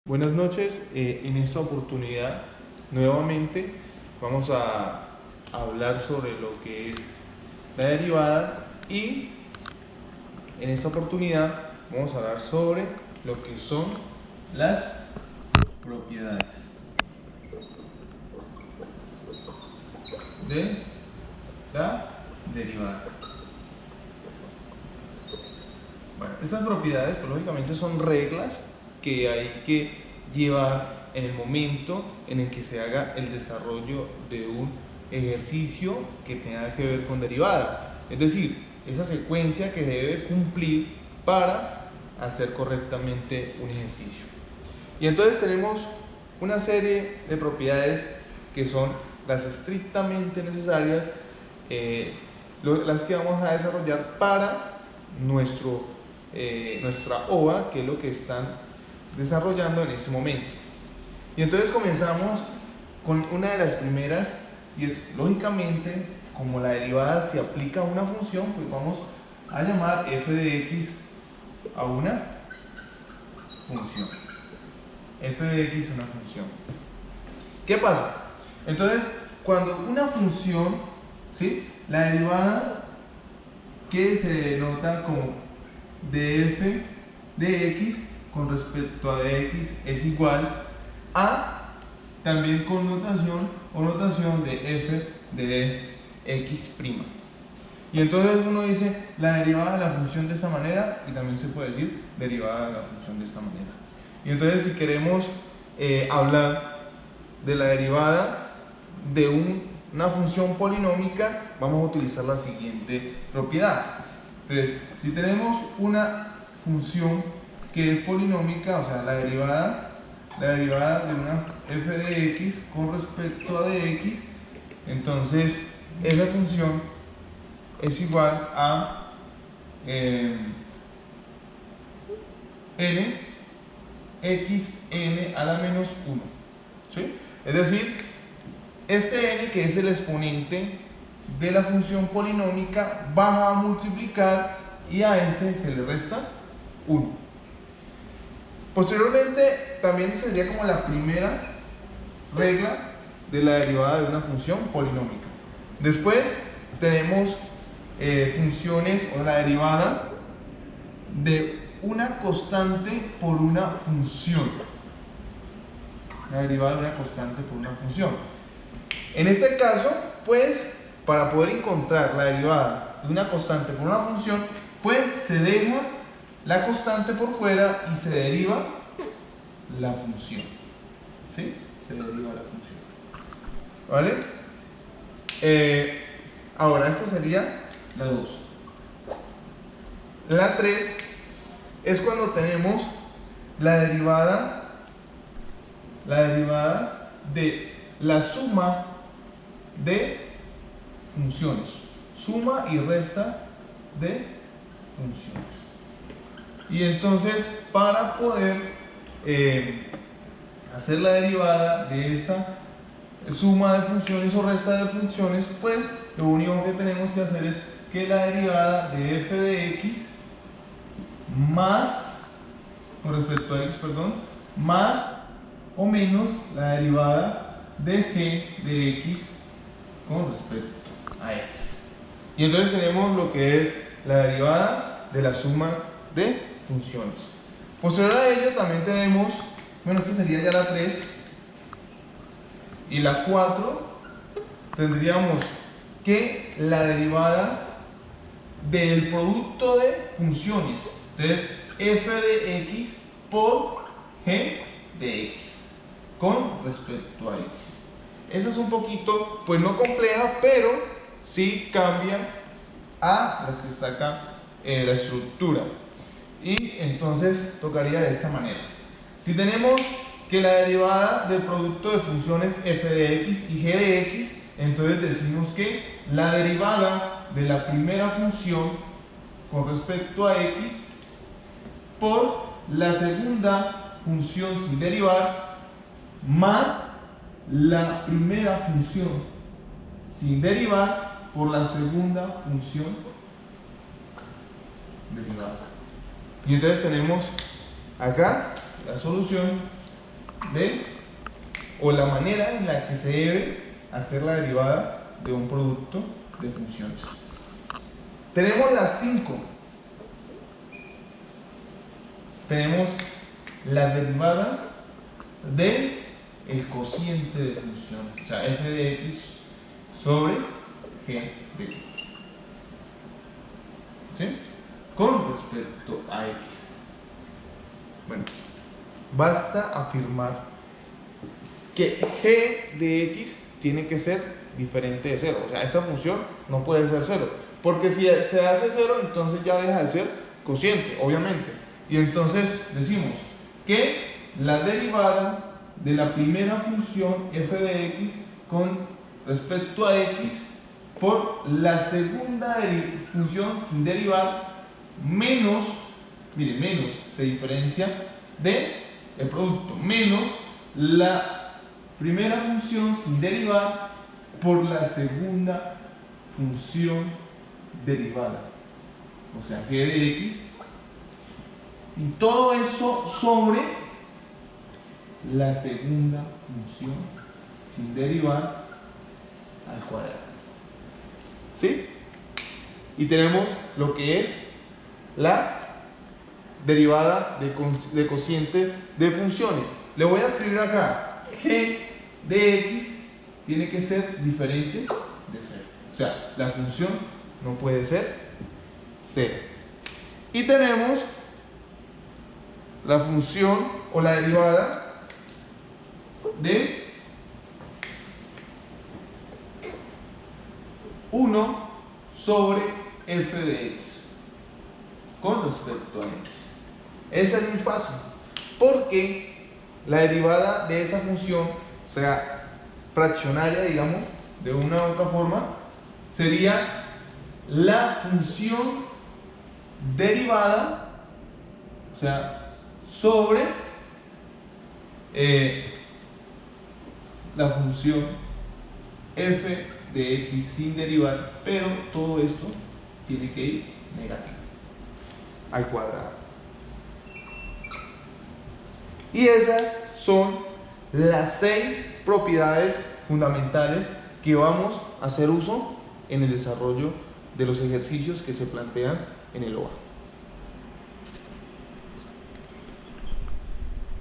Buenas noches, en esta oportunidad nuevamente vamos a hablar sobre lo que es la derivada y en esta oportunidad vamos a hablar sobre lo que son las propiedades de la derivada. Bueno, estas propiedades pues, lógicamente son reglas que hay que llevar en el momento en el que se haga el desarrollo de un ejercicio que tenga que ver con derivada. Es decir, esa secuencia que debe cumplir para hacer correctamente un ejercicio. Y entonces tenemos una serie de propiedades que son las estrictamente necesarias, las que vamos a desarrollar para nuestra OVA, que es lo que están desarrollando en este momento. Y entonces comenzamos con una de las primeras, y es lógicamente, como la derivada se aplica a una función, pues vamos a llamar f de x a una función. F de x es una función. ¿Qué pasa? Entonces, cuando una función, ¿sí? La derivada que se denota como df de x con respecto a dx es igual a también connotación o notación de f de x'. Y entonces uno dice la derivada de la función de esta manera y también se puede decir derivada de la función de esta manera. Y entonces si queremos hablar de la derivada de una función polinómica, vamos a utilizar la siguiente propiedad. Entonces, si tenemos una función que es polinómica, o sea, la derivada de una f de x con respecto a dx, entonces esa función es igual a n xn a la menos 1, ¿sí? Es decir, este n, que es el exponente de la función polinómica, va a multiplicar y a este se le resta 1. Posteriormente, también sería como la primera regla de la derivada de una función polinómica. Después tenemos funciones o la derivada de una constante por una función. La derivada de una constante por una función. En este caso, pues, para poder encontrar la derivada de una constante por una función, pues se deja la constante por fuera y se deriva la función. ¿Sí? Se deriva la función. ¿Vale? Ahora, esta sería la 2. La 3 es cuando tenemos la derivada de la suma de funciones. Suma y resta de funciones. Y entonces, para poder hacer la derivada de esta suma de funciones o resta de funciones, pues lo único que tenemos que hacer es que la derivada de f de x más, con respecto a x, perdón, más o menos la derivada de g de x con respecto a x. Y entonces tenemos lo que es la derivada de la suma de funciones. Posterior a ello también tenemos, bueno, esta sería ya la 3, y la 4 tendríamos que la derivada del producto de funciones. Entonces, f de x por g de x con respecto a x. Esa es un poquito, pues no compleja, pero sí cambia a las que está acá en la estructura. Y entonces tocaría de esta manera. Si tenemos que la derivada del producto de funciones f de x y g de x, entonces decimos que la derivada de la primera función con respecto a x por la segunda función sin derivar más la primera función sin derivar por la segunda función derivada. Y entonces tenemos acá la solución o la manera en la que se debe hacer la derivada de un producto de funciones. Tenemos las 5. Tenemos la derivada del cociente de función, o sea, f de x sobre g de x, ¿sí? Con respecto a x. Bueno, basta afirmar que g de x tiene que ser diferente de 0, o sea, esa función no puede ser 0, porque si se hace 0, entonces ya deja de ser cociente, obviamente. Y entonces decimos que la derivada de la primera función f de x con respecto a x por la segunda función sin derivar menos, mire, menos se diferencia de el producto, menos la primera función sin derivar por la segunda función derivada, o sea, g de x, y todo eso sobre la segunda función sin derivar al cuadrado, ¿sí? Y tenemos lo que es la derivada de cociente de funciones. Le voy a escribir acá: g de x tiene que ser diferente de 0. O sea, la función no puede ser 0. Y tenemos la función o la derivada de 1 sobre f de x con respecto a x. Esa es muy fácil, porque la derivada de esa función, o sea, fraccionaria, digamos, de una u otra forma, sería la función derivada, o sea, sobre la función f de x sin derivar, pero todo esto tiene que ir negativo al cuadrado. Y esas son las 6 propiedades fundamentales que vamos a hacer uso en el desarrollo de los ejercicios que se plantean en el OA.